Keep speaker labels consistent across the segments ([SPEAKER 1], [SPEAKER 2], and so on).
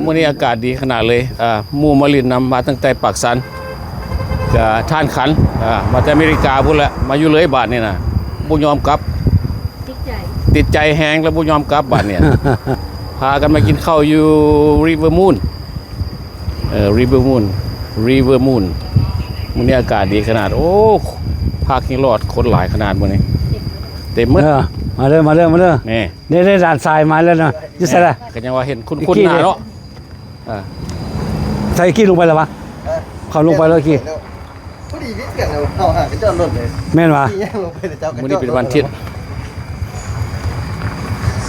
[SPEAKER 1] มื้อนี้อากาศดีขนาดเลยหมู่มาลินนำมาตั้งแต่ปากสันก็ท่านขันมาจากอเมริกาพุ่นละมาอยู่เลยบาทนี่นะบ่ยอมกลับติดใจแฮงแล้วบ่ยอมกลับบาทเนี่ย พากันมากินข้าวอยู่ริเวอร์มูนริเวอร์มูนมื้อนี้อากาศดีขนาดโอ้ภาคนี้รอดคนหลายขนาดมื้อนี้เต็มหมด
[SPEAKER 2] มาเด้อนี่ได้ด่านทรายมาแล้วนะอยู่ไสล่ะ
[SPEAKER 1] ก็ยังว่าเห็นคุ้นๆหน้าเนาะ
[SPEAKER 2] ใส่กี้ลงไปแล้ววะเขาลงไปแล้วกี้
[SPEAKER 3] พอดีวิทย์กันเอาหากันจอดรถเลย
[SPEAKER 2] แม่นวะ
[SPEAKER 1] มื้อนี้เป็นวันอาทิตย์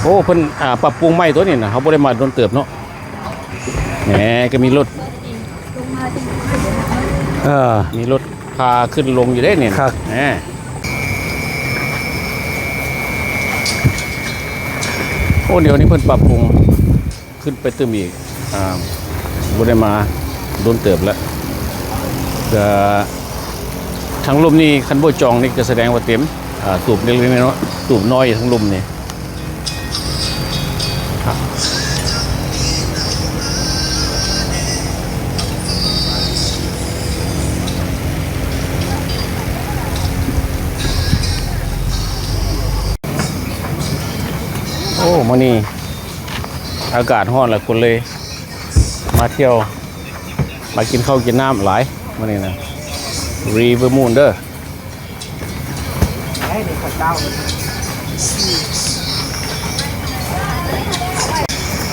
[SPEAKER 1] โอ้เพิ่นปรับปรุงใหม่ตัวนี้นะเขาบ่ได้มาโดนเติบเนาะแหมก็มีรถมีรถพาขึ้นลงอยู่ได้เนี่ยแหมโอ้เดี๋ยวนี้เพิ่นปรับปรุงขึ้นไปเติมอีกบ่ได้มาโดนเติบแล้วก็ทั้งลมนี่คันบ่จองนี่ก็แสดงว่าเต็มตูบเล็กๆน้อยๆตูบน้อยทั้งลมนี่โอ้มื้อนี้อากาศร้อนหลายคนเลยมาเที่ยวมากินข้าวกินน้ำหลายมื้อนี้นะรีเวอร์มูนเด้อ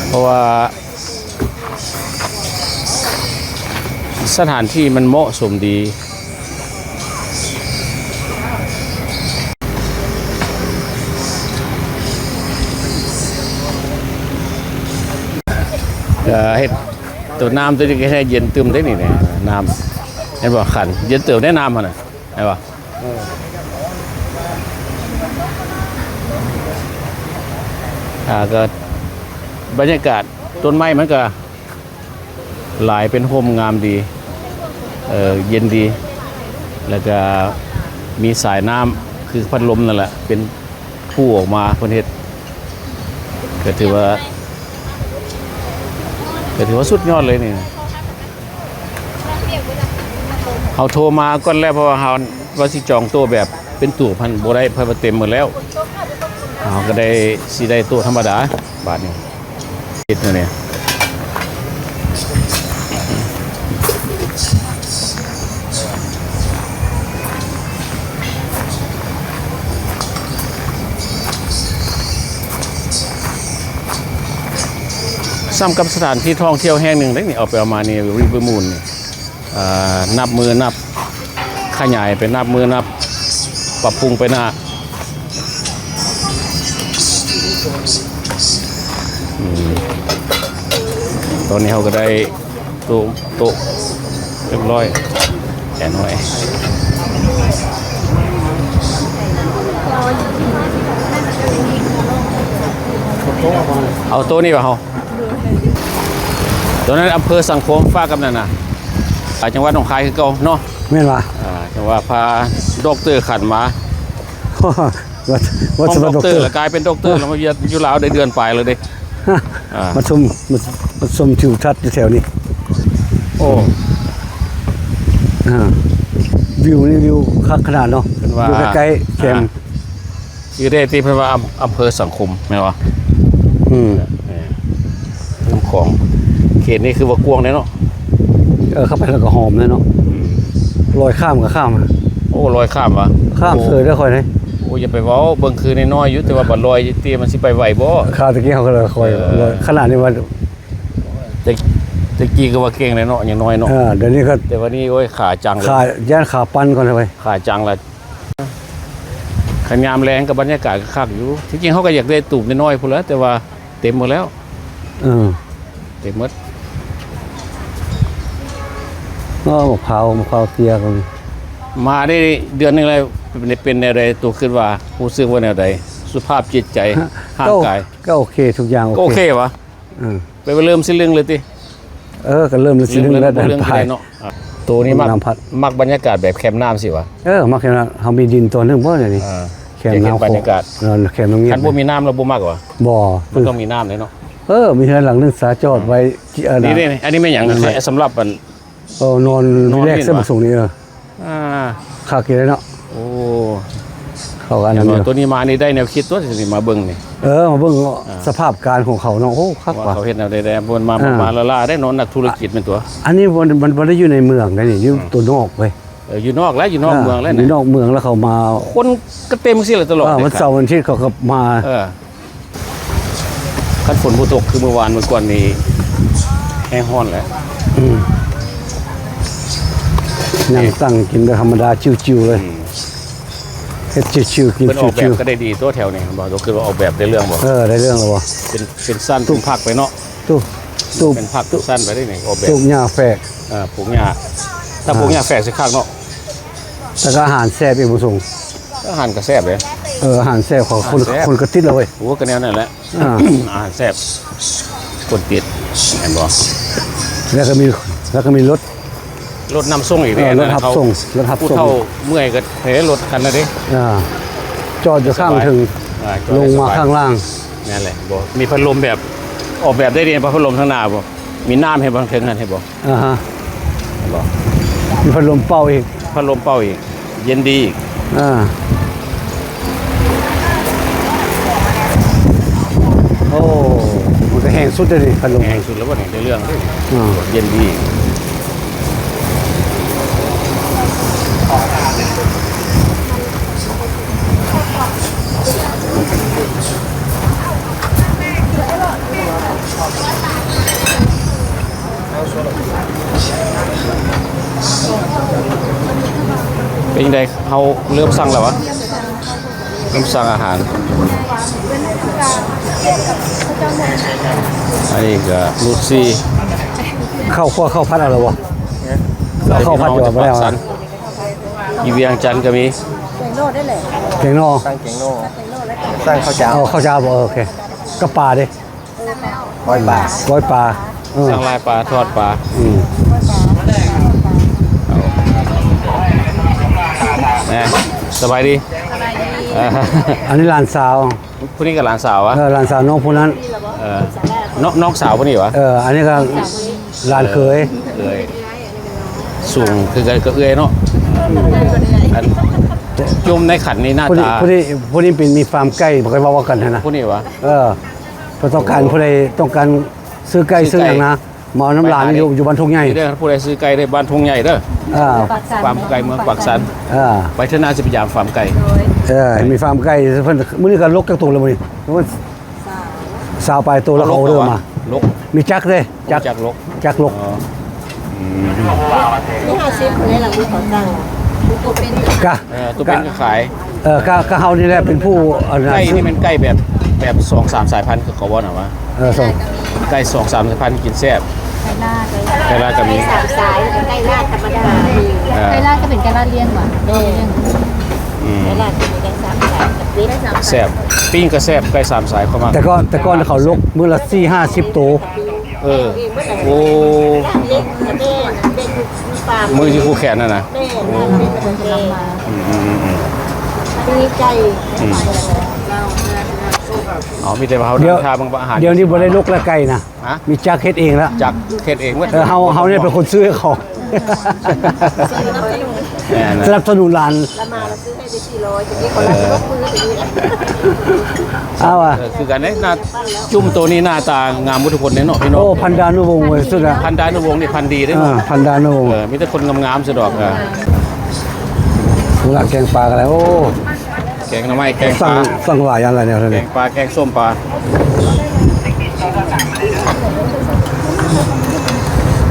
[SPEAKER 1] เพราะว่าสถานที่มันเหมาะสมดีเฮ็ดตัวน้ำตัวนี้ก็ให้เย็นตึมได้นี่เนี่ยน้ำเห็นบ่ขันเย็นเติมได้น้ำมันน่ะเห็นบ่ก็บรรยากาศต้นไม้มันก็หลายเป็นโฮมงามดีเย็นดีแล้วก็มีสายน้ำคือพัดลมนั่นแหละเป็นผู้ออกมาเพิ่นเฮ็ดก็ถือว่าสุดยอดเลยนี่เขาโทรมาก่อนแล้วเพราะว่าเขาว่าสิจองโต๊ะแบบเป็นตู้พันบ่ได้เพิ่นเต็มหมดแล้วเขาก็ได้สิได้โต๊ะธรรมดาบาทนี้เฮ็ดเนี่ยซ้ำกับสถานที่ท่องเที่ยวแห่งหนึ่งได้นี่เอาไปเอามานี่ริเวอร์มูนนับมือนับขยายไปนับมือนับปรับปรุงไปหน้าตอนนี้เขาก็ได้โต๊ะเรียบร้อยแอนไว้เอาโต๊ะนี่ป่ะเขาตอนนั้นอำเภอสังคมฟ้ากับนั่นน่ะจังหวัดหนองคายคือเก่าเนาะ
[SPEAKER 2] แม่นวะ
[SPEAKER 1] จังหวัดพาดอกเตอร์ขันมา
[SPEAKER 2] ว่า
[SPEAKER 1] ดอกเตอร์แล้วกลายเป็นดอกเตอร์แล้วมาอยู่ลาวได้เดือนปลายเลยเด้
[SPEAKER 2] มาชมทิวทัศน์อยู่แถวนี้
[SPEAKER 1] โอ้
[SPEAKER 2] วิวนี่วิวคักขนาดเนาะอยู่ใกล้ๆแคมป์
[SPEAKER 1] อยู่ได้ที่เพิ่นว่าอำเภอสังคมแม่นบ่ของเขตนี้คือว่ากวงเนาะ
[SPEAKER 2] เข้าไปแล้วก็หอมเลยเนาะลอยข้ามกับข้าม
[SPEAKER 1] โอ้ลอยข้ามวะ
[SPEAKER 2] ข้ามเคยได้ค่อยไหม
[SPEAKER 1] โอ้อย่าไปเว้าเบิ่งคือน้อยๆอยู่แต่ว่าบัดลอยเตี้ยมันสิไปไหวบ่
[SPEAKER 2] ข้าวตะกี้เขาก็เลยค่อยขนาดนี้ว่า
[SPEAKER 1] ตะกี้ก็ว่าเก่งเลยเนาะอย่างน้อยเนาะ
[SPEAKER 2] เดี๋ยวนี้ก็
[SPEAKER 1] แต่วันนี้โอ้ยขาจังเลย
[SPEAKER 2] ย่านขาปั้นก่อนเลย
[SPEAKER 1] ขาจังละขยามแรงกับบรรยากาศก็คักอยู่ที่จริงเขาก็อยากได้ตูบน้อยๆพุ่นแล้วแต่ว่าเต็มหมดแล้วเต็มหมด
[SPEAKER 2] มะพร้าวเตี้ยกัน
[SPEAKER 1] มาได้เดือนนึงเลยเป็นแนวใดตัวขึ้นว่าผู้ซื้อว่าแนวใดสุขภาพจิตใจร่างกาย
[SPEAKER 2] ก็โอเคทุกอย่าง
[SPEAKER 1] โอเควะไปเริ่มสิเรื่องเลยติ
[SPEAKER 2] ก็เริ่มสิเรื่องแล้วเรื่องไป
[SPEAKER 1] เนาะตัวนี้มักบรรยากาศแบบแคมป์น้ำสิวะ
[SPEAKER 2] มักแคมป์น้ำเขามีดินตัวนึงเพราะอะไรนี่แคมป์น้ำ
[SPEAKER 1] บรรยากาศ
[SPEAKER 2] แคมป์ตรงนี้
[SPEAKER 1] คันบ่มีน้ำเราบ่มากกว่า
[SPEAKER 2] บ่
[SPEAKER 1] มันต้องมีน้ำเลยเนาะ
[SPEAKER 2] มีเฮือนหลังนึงสาจอดไว้
[SPEAKER 1] นี่อันนี้ไม่หยังสำหรับมัน
[SPEAKER 2] นอนมีแรกเส้นส่งนี่คาเกเลยเนาะ
[SPEAKER 1] โอ้
[SPEAKER 2] เข้ากันนั่น
[SPEAKER 1] ตัวนี้มานี่ได้แนวคิดตัวนี้มาเบิ่งนี่
[SPEAKER 2] มาเบิ่งสภาพการของเขาเนาะโอ้คักว่า
[SPEAKER 1] เขาเฮ็ดแนวได้บนมาละได้นอนนักธุรกิจเป็นตัว
[SPEAKER 2] อันนี้มันบ่ได้อยู่ในเมืองได้นี่อยู่ตัวนอกเว้ย
[SPEAKER 1] อยู่นอกแล้วอยู่นอกเมืองแล้ว
[SPEAKER 2] อยู่นอกเมืองแล้วเขามา
[SPEAKER 1] คนก็เต็มสิเลยตลอด
[SPEAKER 2] วันเสาร์วันอาทิตย์เขาก็มา
[SPEAKER 1] คันฝนบ่ตกคือเมื่อวานเมื่อก่อนนี้แห้งฮ้อนแล้ว
[SPEAKER 2] นั่งตั้งกินแบบธรรมดาชิวๆเลยเฮ็ดชิวๆกิน
[SPEAKER 1] เป็นออกแบ
[SPEAKER 2] ชิ
[SPEAKER 1] บ
[SPEAKER 2] ว
[SPEAKER 1] ก็ได้ดีตัวแถวนี้บอกตัวคือว่าออกแบบได้เรื่องบ่
[SPEAKER 2] ๆได้เรื่องแล้วบ่
[SPEAKER 1] เป็นสั้นตุ้มผักไปเนาะ
[SPEAKER 2] ตู้
[SPEAKER 1] เป็นผักสั้นไปได้นี่ออกแบบ
[SPEAKER 2] ตู้หญ้าแฝก
[SPEAKER 1] ปลูกหญ้าถ้าปลูกหญ้าแฝกสิข้างเนาะ
[SPEAKER 2] แต่ก็อาหารแซ่บอีกบ่ส่ง
[SPEAKER 1] อาหารก็แซ่บเลย
[SPEAKER 2] อาหารแซ่บของคนกระติดแล้วเว้ย
[SPEAKER 1] โอ้ก็แนวนั่นแหละอาหารแซ่บคนติดเห็นบ่
[SPEAKER 2] แล้วก็มีรถ
[SPEAKER 1] รถนำส่งอีกเนี่ย
[SPEAKER 2] รถรับส่งรถรับ
[SPEAKER 1] ผู้
[SPEAKER 2] ส่ง
[SPEAKER 1] เฒ่าเมื่อยก็เทรถคันนั้นดิ
[SPEAKER 2] จอดอยู่ข้างถึงลงมาข้างล่าง
[SPEAKER 1] นั่นแหละบ่มีพัดลมแบบออกแบบได้ดีพัดลมข้างหน้าบ่มีน้ำให้บางเทิงนั่นให้บ่
[SPEAKER 2] ฮะ
[SPEAKER 1] เห็นบ่
[SPEAKER 2] มีพัดลมเป่าอีก
[SPEAKER 1] พัดลมเป่าอีกเย็นดีอีก
[SPEAKER 2] โอ้มันก็แห้งสุดเลยดิพัดลม
[SPEAKER 1] แห้งสุดแล้วบ่นี่ได้เรื่องเลยเย็นดีอีกเป็นยังไงเขาเริ่มสั่งแล้ววะเริ่มสั่งอาหารอันนี้ก็ลูซี่
[SPEAKER 2] เข้าขั้วเข้าพัดอะไรวะเข้าพัดอยู่บ่แล้ว
[SPEAKER 1] อีเวียงจันทร์ก็มี
[SPEAKER 2] เก่งนอ
[SPEAKER 3] สร้างเก่งโน่สร้างข้าวเจ้า
[SPEAKER 2] ข้าวเจ้าบ่โอเคก็ปลาดิ
[SPEAKER 3] 100 บาท
[SPEAKER 2] ร้อยปลา
[SPEAKER 1] สั่งลายปลาทอดปลาสบายดี
[SPEAKER 2] อันนี้หลานสาว
[SPEAKER 1] ผู้นี้กับหลานสาววะ
[SPEAKER 2] หลานสาวน้องผู้นั้น
[SPEAKER 1] น้องสาวผู้นี้วะ
[SPEAKER 2] อันนี้ก็หลานเคย
[SPEAKER 1] เลยสูงคือกันก็เอื้อยเนาะจุ่มในขันนี้หน้าตา
[SPEAKER 2] ผู้นี้เป็นมีฟาร์มไก่บ่เคยว่ากันนะ
[SPEAKER 1] ผู้นี้วะ
[SPEAKER 2] เพราะต้องการผู้ใดต้องการซื้อไก่ซื้ออย่างนะมาเอาน้ำลานอยู่บ้านทุ่งใหญ่
[SPEAKER 1] เด้อผู้ใดซื้อไก่ได้บ้านทุ่งใหญ่เด้อฟาร์มไก่เมืองปากสันไปเทนาสิพยายามฟาร์มไก่
[SPEAKER 2] มีฟาร์มไก่เพิ่นมื้อนี้ก็ลกจักตัวเลยมื้อนี้มันสาวไปตัวแล้วเขาเริ่มมา
[SPEAKER 1] ลก
[SPEAKER 2] มีจักเด้
[SPEAKER 1] จักลก
[SPEAKER 2] จักลก
[SPEAKER 4] นี่50คนนี้หลังที่เขาตั้งตัวเป็น
[SPEAKER 2] กะ
[SPEAKER 1] ตัวเป็นก็ขาย
[SPEAKER 2] ก็เฮานี่แหละเป็นผู้
[SPEAKER 1] ไก่นี่เป็นไก่แบบ2-3 สายพันธุ์คือเขาว่าน่ะวะ
[SPEAKER 2] ส่ง
[SPEAKER 1] ไก่2-3 สายพันธุ์กินแซ่บ
[SPEAKER 4] ไก่ลาด
[SPEAKER 1] ไก่ลาดก็มี
[SPEAKER 4] 3 สายไก่ลาดธรรมดา
[SPEAKER 5] ไก่ลาดก็เป็นไก่ลาดเลี้ยงว่ะ
[SPEAKER 4] ไก่ลาดจะมีไก่3 สายกับเล็ก
[SPEAKER 1] แซ่บปิ้งก็แซ่บไก่3 สายเข้ามา
[SPEAKER 2] แต่ก่อนเขาลกมื้อละ4-50ตัว
[SPEAKER 1] โอ้
[SPEAKER 4] เล็กแม่เด็กฟาร์ม
[SPEAKER 1] มือที่คู่แขนน่ะนะ
[SPEAKER 4] แม่เป็นคนมา มีไก่
[SPEAKER 1] อ๋อมีแต่เขาทาบางอาหาร
[SPEAKER 2] เดี๋ยวนี้บ่ได้ลกและไก่นะ
[SPEAKER 1] ฮะ
[SPEAKER 2] มีจักเฮ็ดเองแล้ว
[SPEAKER 1] จากเฮ็ดเองเว้ย
[SPEAKER 2] เฮาเนี่ยเป็นคนซื้อให้เขา
[SPEAKER 1] แน่นะ
[SPEAKER 2] สนับสนุนหลาน
[SPEAKER 4] ละมาเราซื้อให้ไป400ทีนี้คนละยกมือถึงนี่
[SPEAKER 2] เอาอ่ะ
[SPEAKER 1] คือกันเนี่ยหน้าจุ่มตัวนี้หน้าตางามมุทุกคนเนี่ยเนาะพี่น้อง
[SPEAKER 2] โอ้พันดานุวงศ์เว้ยสุดอ่ะ
[SPEAKER 1] พันดานุวงศ์นี่พันดีได้
[SPEAKER 2] พันดานุวงศ์
[SPEAKER 1] มีแต่คนงามๆสะดอก
[SPEAKER 2] ผู้หลักแกงปลากันแล้วโอ้
[SPEAKER 1] แกงหน่อไม้แกงป
[SPEAKER 2] สั่ง
[SPEAKER 1] ลา
[SPEAKER 2] สั่งหลายอะไรเนี่ย
[SPEAKER 1] แก
[SPEAKER 2] เนี่ย
[SPEAKER 1] งปลาแกงส้มปลา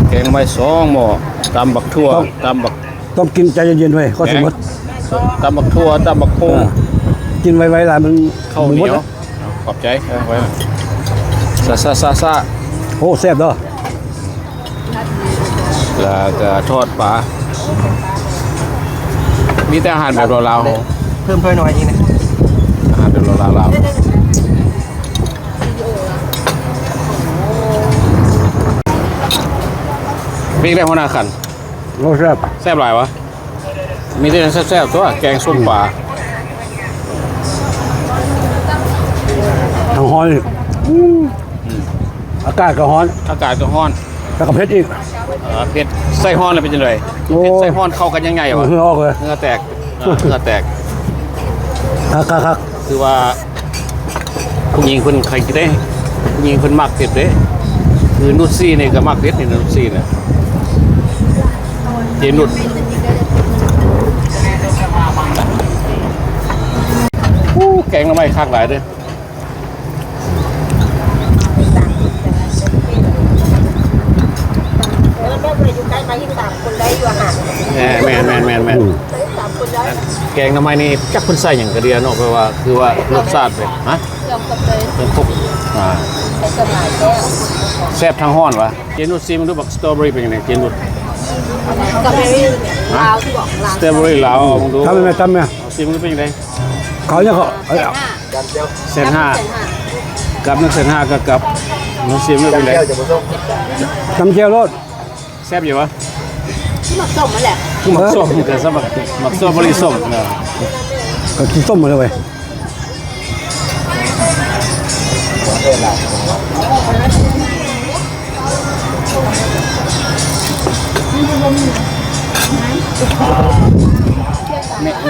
[SPEAKER 1] แกงหน่อไม้2 หม้อตำบักทั่วตำบัก
[SPEAKER 2] ต้องกินใจเย็นๆเว้ยก็สมมติ
[SPEAKER 1] ตำบักทั่วตำบักโค้ง
[SPEAKER 2] กินไวๆหลายมัน
[SPEAKER 1] ข้าวเหนียวขอบใจไว้ซา
[SPEAKER 2] โอ้แซ่บเด้อ
[SPEAKER 1] แล้วก็ทอดปลามีแต่อาหารแบบลาวๆ
[SPEAKER 3] เพิ่มหน่อยนี้นะ
[SPEAKER 1] อาหารแบบลาวๆมีได้หัวหน้าขัน
[SPEAKER 2] โอ้แซ่บ
[SPEAKER 1] แซ่บหลายวะมีแต่แซ่บๆตัวแกงส้มปลา
[SPEAKER 2] ทางหอย อากาศก็ร้อน
[SPEAKER 1] อากาศก็ร้อน
[SPEAKER 2] แล้วก็เผ็ดอีก
[SPEAKER 1] เผ็ดไส้ฮ้อนเลยเป็นจังได
[SPEAKER 2] โอ้
[SPEAKER 1] เผ็ดไส้ฮ้อนเข้ากันยังไงวะ
[SPEAKER 2] เหงื่อออกเลย
[SPEAKER 1] เหงื่อแตกเหงื่อแตก
[SPEAKER 2] ครับ
[SPEAKER 1] คือว่าผู้หญิงเพิ่นใครก็ได้ผู้หญิงเพิ่นมักเผ็ดเด้คือนุชซี่นี่ก็มักเผ็ดนี่นุชซี่น่ะเจนุชแกงหน่อไม้คักหลายเด้อ แม่นแกงหน่อไม้นี่จักเพิ่นใส่หยังกระเดียเนาะเพราะว่าคือว่ารสชาติแบบฮะ
[SPEAKER 5] ยอมกับเลย
[SPEAKER 1] เป็นคุก
[SPEAKER 5] ใส่สลายแก้ว
[SPEAKER 1] แซ่บทางฮ้อนวะเจนุชซีมันดูบักสตรอเบอรี่เป็นยังไงเจนุช
[SPEAKER 5] กับเบอรี่ลาวที่บอกลาว
[SPEAKER 1] สตรอเบอรี่ลาวมึงดู
[SPEAKER 2] ทำไหม
[SPEAKER 1] เอาซีมันดูเป็นยังไง
[SPEAKER 2] เขาเนี่ยเขา
[SPEAKER 1] เส้นห้ากับนึงเส้นห้ากับน้ำซีมันดูเป็นยังไง
[SPEAKER 2] จำเจียวรส
[SPEAKER 1] แซ่บอยู่วะ
[SPEAKER 5] ที่หมักส้มนั่นแหละ
[SPEAKER 1] หมักส้มแต่สำหรับหมักสตรอเบอรี่ส้มเนาะ
[SPEAKER 2] ก็กินส้มหมดเลยเว้ย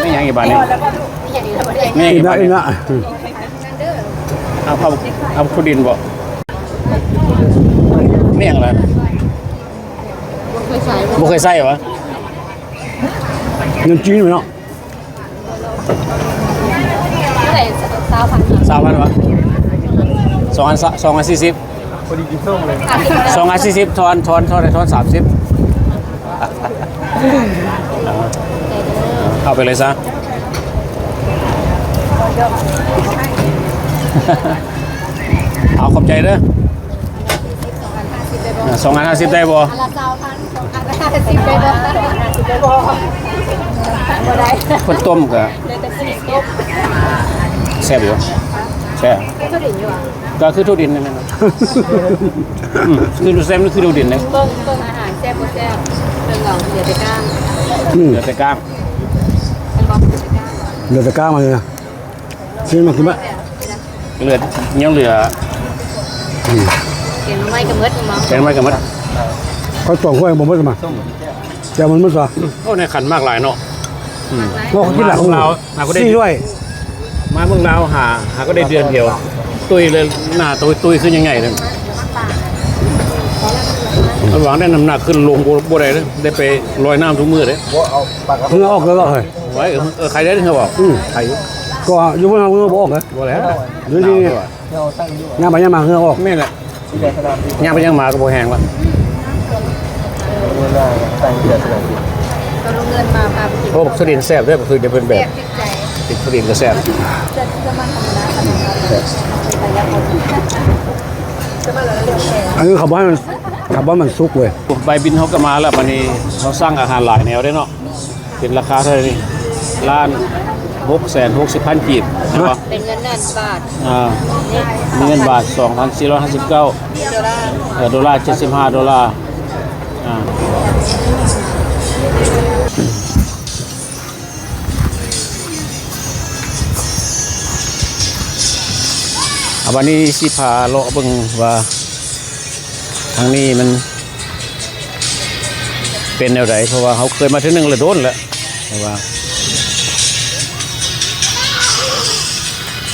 [SPEAKER 1] ไม่ยังอีกบาทนี่
[SPEAKER 5] อย่างนี้เราไม่ได้
[SPEAKER 1] ไม่ยัง
[SPEAKER 2] อี
[SPEAKER 1] อีก
[SPEAKER 2] นะ
[SPEAKER 1] บาท
[SPEAKER 2] อี
[SPEAKER 1] นี่
[SPEAKER 2] นะ
[SPEAKER 1] เอาคุดินบ่ไม่ยังอะไร
[SPEAKER 5] เคยใส่
[SPEAKER 1] บ่เคยใส่วะ
[SPEAKER 2] เงินจีนเนาะ
[SPEAKER 5] เท่าไหร่3,000
[SPEAKER 1] 3,000วะ240
[SPEAKER 3] พอดีกินส้มเลย
[SPEAKER 1] 240ทอน30เอาไปเลยซะเอาขอบใจเด้อ250ได้บ่
[SPEAKER 5] อันละ2,000 อันละ50ได้บ่50ได้บ่บ่ได้
[SPEAKER 1] คนต้มก็
[SPEAKER 5] เลยแต่สิต้ม
[SPEAKER 1] แซ่บอยู่แซ่บ
[SPEAKER 5] ก็ดิ่งอยู่อ่ะ
[SPEAKER 1] ก็คือทุดินนั่นน่ะคือดูแซ่บนี่คือทุดินนะ
[SPEAKER 5] เบิ่งอาหารแซ่บบ่แซ่บเบิ่งเอาเดี๋ยวไปก้าง
[SPEAKER 1] เหลือแต่กล้าง
[SPEAKER 5] เป็นบ่เดี๋ยวไปก้าง
[SPEAKER 2] เหลือแต่ก้ามาเลยนะซื้อมากินไหม
[SPEAKER 1] เหลือยังเหลือ
[SPEAKER 5] เก็บไม้กับมดมั้ง
[SPEAKER 1] แกงไม้กับมัด
[SPEAKER 2] เขาส่งห้วยผมไม่สมาแต่มันไม่สมา
[SPEAKER 1] โอ้ในขันมากหลายเนาะ
[SPEAKER 2] เพราะเขากินหลักของเรา
[SPEAKER 1] หาก็ได้
[SPEAKER 2] ซี่ด้วย
[SPEAKER 1] มาเมืองลาวหาก็ได้เดือนเดียว ตุยเลยหน้าตุยขึ้นยังไงเนี่ยหวังได้น้ำหนักขึ้นลงบ่ได้เลยได้ไปลอยน้ำทุกมือเลย
[SPEAKER 2] เพิ่งออกแล้วก็เฮ้ย
[SPEAKER 1] ไว้ใครได้ถึงเขาบอกใคร
[SPEAKER 2] ก็อยู่บนเราเพิ่งบอกเลย
[SPEAKER 1] บ่แล้ว
[SPEAKER 2] เดี๋ยวนี้งานไปยังมาเพิ่งออก
[SPEAKER 1] นี่แหละย่างไปย่างมาก็บ่แห้งละ
[SPEAKER 5] ก็ลงเงินมาพาไปกิน
[SPEAKER 1] เพราะสดินแซ่บด้วยคือจะเป็นแบบ
[SPEAKER 5] แซ่บติดใจ
[SPEAKER 1] ติดสดินก็แซ่บ
[SPEAKER 5] จะมันธรรมดาขนาดนั้น
[SPEAKER 2] อันนี้ขับบ้านมันซุกเว้ย
[SPEAKER 1] ใบบินเขาก็มาแล้ววันนี้เขาสร้างอาหารหลายแนวได้เนาะเป็นราคาเท่าไหร่นี่1,660,000 กีบใช่ปะ
[SPEAKER 5] เป็นเงินนั่นบาท
[SPEAKER 1] มีเงินบาท 2,459
[SPEAKER 5] ดอลลาร์
[SPEAKER 1] ดอลลาร์วันนี้สิพาเลาะเบิ่งว่าทางนี้มันเป็นแนวไหนเพราะว่าเขาเคยมาที่นึงแล้วโดนแล้วเพราะว่า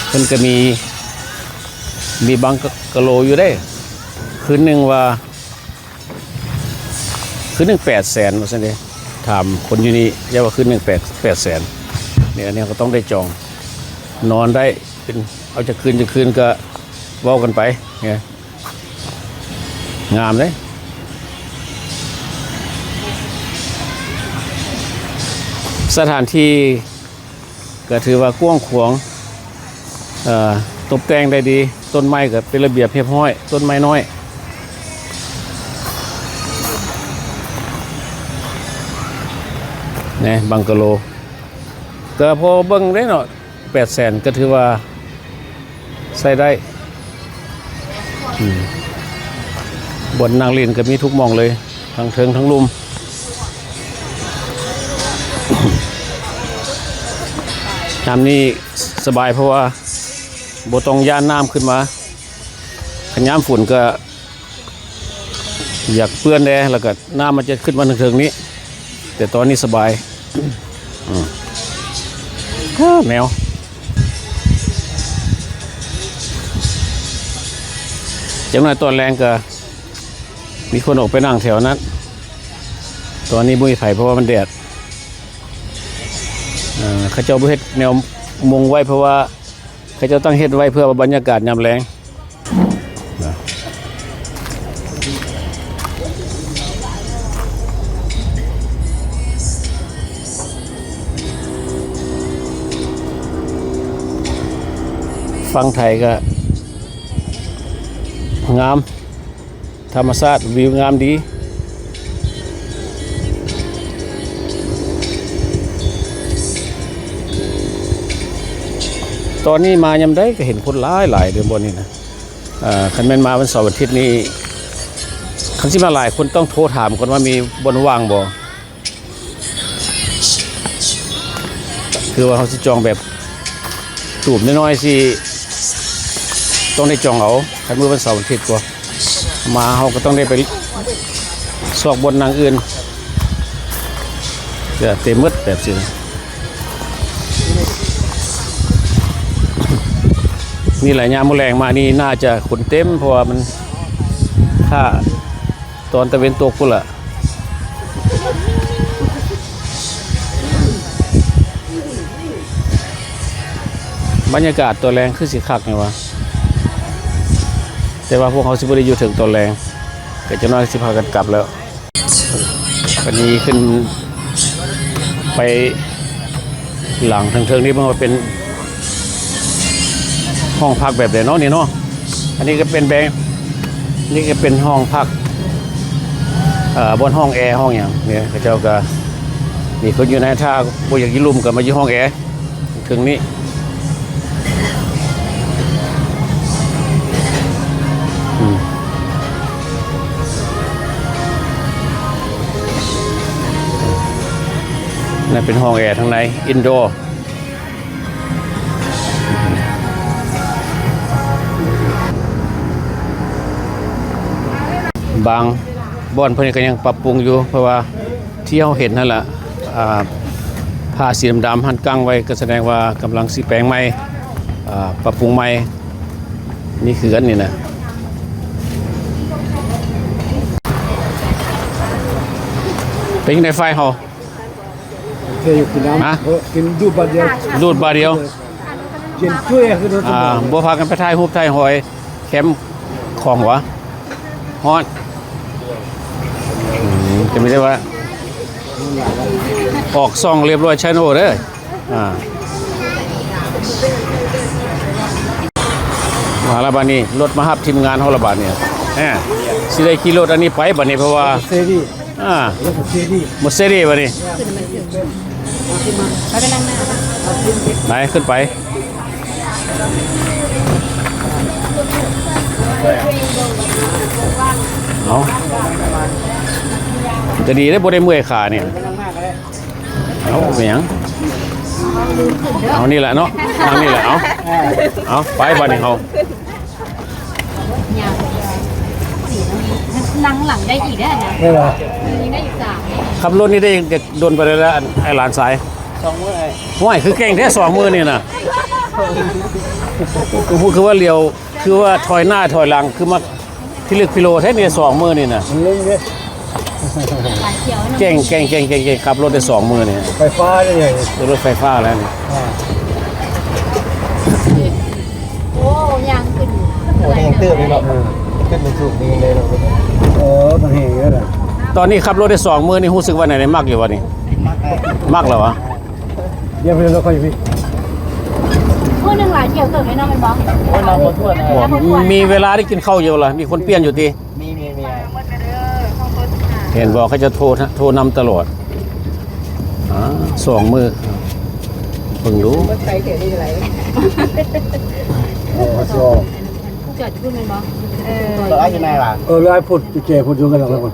[SPEAKER 1] เพิ่นก็มีบางกะโลอยู่ได้คืนหนึ่งว่าคืนหนึ่ง800,000ว่าซั่นเด้ถามคนอยู่นี่อย่าว่าคืนหนึ่ง800,000เนี่ยอันนี้ก็ต้องได้จองนอนได้เป็นเอาจะคืนก็เว้ากันไปไงงามเลยสถานที่ก็ถือว่ากว้างขวางตกแต่งได้ดีต้นไม้ก็เป็นระเบียบเรียบร้อยต้นไม้น้อยนี่บังกะโลก็พอเบิ่งได้เนาะ800,000ก็ถือว่าใส่ได้บนนางเรียนก็มีทุกหมองเลยทั้งเทิงทั้งลุม น้ำนี่สบายเพราะว่าบ่ต้องย่านน้ำขึ้นมาขย้ำฝุ่นก็ อยากเปื้อนแน่แล้วก็น้ำมันจะขึ้นมาถึงๆนี้ แต่ตอนนี้สบายแมวจังหน่อยตอนแรงก็มีคนออกไปนั่งแถวนั้นตอนนี้บุ้ยไผ่เพราะว่ามันแดดเขาเจ้าบุเฮ็ดแนวมุงไว้เพราะว่าเขาเจ้าตั้งเฮ็ดไว้เพื่อบรรยากาศยามแรงฟังไทยก็งามธรรมชาติวิวงามดีตอนนี้มายามได้ก็เห็นคนหลายเดือนบนนี่นะคันแม่นมาวันเสาร์อาทิตย์นี้คันสิมาหลายคนต้องโทรถามก่อนว่ามีบนว่างบ่คือว่าเขาสิจองแบบตูบน้อยๆสิต้องได้จองเอาคันมื้อวันเสาร์อาทิตย์กว่ามาเขาก็ต้องได้ไปสอกบนนางอื่นจะเต็มมืดแบบสินี่แหละยามมื้อแรงมานี่น่าจะคนเต็มเพราะว่ามันถ้าตอนตะเวนตกพุ่นล่ะบรรยากาศตัวแรงคือสิคักไงวะแต่ว่าพวกเขาสิบ่ได้อยู่ถึงตัวแรงก็จะน้อยสิพากันกลับแล้ววันนี้ขึ้นไปหลังทางเทิงนี้มันว่าเป็นห้องพักแบบไหนเนาะนี่เนาะอันนี้ก็เป็นแบงนี่ก็เป็นห้องพักบนห้องแอร์ห้องอย่างเนี่ยเขาเจ้าก็นี่คนอยู่ในท่าบ่อยากยิลุ่มก็มาอยู่ห้องแอร์ถึงนี้นั่นเป็นห้องแอร์ทางในอินโดบางบ่อนเพิ่นก็ยังปรับปรุงอยู่เพราะว่าที่เราเห็นนั่นแหละผ้าสีดำๆหันกั้งไว้ก็แสดงว่ากำลังสิแปลงใหม่ปรับปรุงใหม่นี่คืออันนี้นะเป็นยังไงไฟเฮา
[SPEAKER 2] กินน้ำกินดูดบาดเดียว
[SPEAKER 1] ดูดบาเดียว
[SPEAKER 2] กินช่วยคือโดนสมอง
[SPEAKER 1] บ่พากันไปถ่ายรูปถ่ายหอยแคมป์ของหัวฮอดจะไม่ได้ว่าออกซ่องเรียบร้อยใช้โน่เด้อมาละบานี้รถมาฮับทีมงานเฮาละบาดเนี่ยสิได้ขี่รถอันนี้ไปบัดนี้เพราะว่า
[SPEAKER 2] เซรีรถเซรี
[SPEAKER 1] หมดเสรีบัดนี้
[SPEAKER 5] เขาไปนั่งหน้า
[SPEAKER 1] ไหนขึ้นไปเอาจะดีได้บ่ได้เมื่อยขาเนี่ยเอาเมียงเอานี่แหละเนาะทางนี่แหละเอาไปบ้านนี้เขา
[SPEAKER 5] นั่งหลังได้อีกได้นะ
[SPEAKER 2] ได้เหรอ
[SPEAKER 5] นี่ได้อีก3
[SPEAKER 1] ขับรถนี่ได้เด็กโดนไปเลยแล้วไอ้หลานสาย2 มื้อห้วยคือเก่งแท้2 มื้อนี่น่ะคือพูดคือว่าเลี้ยวคือว่าถอยหน้าถอยหลังคือมาที่ลึกพิโลแท้เนี่ย2 มื้อนี่น่ะ
[SPEAKER 2] เล่นเนี่ย
[SPEAKER 5] เขียว
[SPEAKER 1] เก่งขับรถได้2 มื้อนี่
[SPEAKER 2] ไฟฟ้าได้ไง
[SPEAKER 1] รถไฟฟ้าแล้วนี่
[SPEAKER 5] โอ้ยังขึ้น
[SPEAKER 3] โอ้ยยังตื้อเลยเนาะขึ้นเป็นสูงดีเลยเนาะ
[SPEAKER 2] มันเห็นเยอะเลย
[SPEAKER 1] ตอนนี้ขับรถได้2 มื้อนี่รู้สึกว่าไหนๆมักอยู่วะนี่มักแล้ววะ
[SPEAKER 2] เดี๋ยวไปเราค่อยพี่
[SPEAKER 5] พูดหนึ่งหลายเขียวเติมให้น้องเป็นบ้อง
[SPEAKER 3] โอ้ยเราหมดทั่วเลย
[SPEAKER 1] มีเวลาได้กินข้าวอยู่ล่ะมีคนเปลี่ยนอยู่ติ
[SPEAKER 3] มี
[SPEAKER 1] เห็นบอกเขาจะโทรนำตลอด2 มื้อเพิ่งรู้
[SPEAKER 5] ใส่เขียวนี่อะไร
[SPEAKER 2] จอ
[SPEAKER 5] จอดพูดเป็นบ้อง
[SPEAKER 3] เราอายุไหนล่ะ
[SPEAKER 2] ลายพุดเจ๋พุดอยู่กันหรอกคน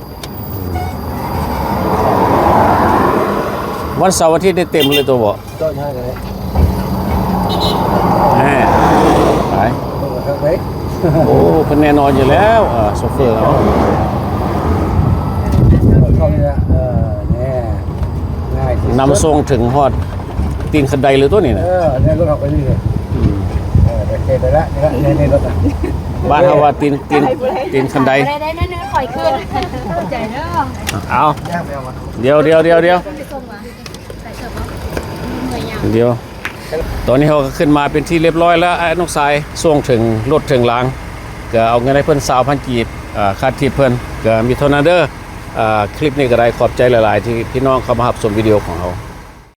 [SPEAKER 1] วันเสาร์อาทิตย์ได้เต็มเลยตัวบ่
[SPEAKER 3] ต้นเท่ากันเลย
[SPEAKER 1] แหมไป
[SPEAKER 2] เฮ้ย
[SPEAKER 1] โอ้เป็นแน่นอนอยู่แล้วโซเฟอร์เขา นำส่งถึงฮอดตีนคันไดหรือตัวนี้นะ
[SPEAKER 3] ในรถออกไปนี่เลยเด็กไปแล้วในรถอ่ะ
[SPEAKER 1] บ้านเฮาว่าตีนคันได
[SPEAKER 5] ได้นั่นนึงข่อยขึ้นเข้าใจเนาะ
[SPEAKER 1] เอา
[SPEAKER 3] ย่างไปเอามา
[SPEAKER 1] เดี๋ยว
[SPEAKER 5] ไปส่งมาใส่เสื้อบ่เหนื่อยยัง
[SPEAKER 1] เดี๋ยวตอนนี้เขาก็ขึ้นมาเป็นที่เรียบร้อยแล้วไอ้น้องสายส่งถึงรถถึงล้างก็เอาเงินให้เพิ่น20,000กีบค่าทิปเพิ่นก็มีเท่านั้นเด้อคลิปนี้ก็ได้ขอบใจหลายๆที่พี่น้องเข้ามารับชมวิดีโอของเรา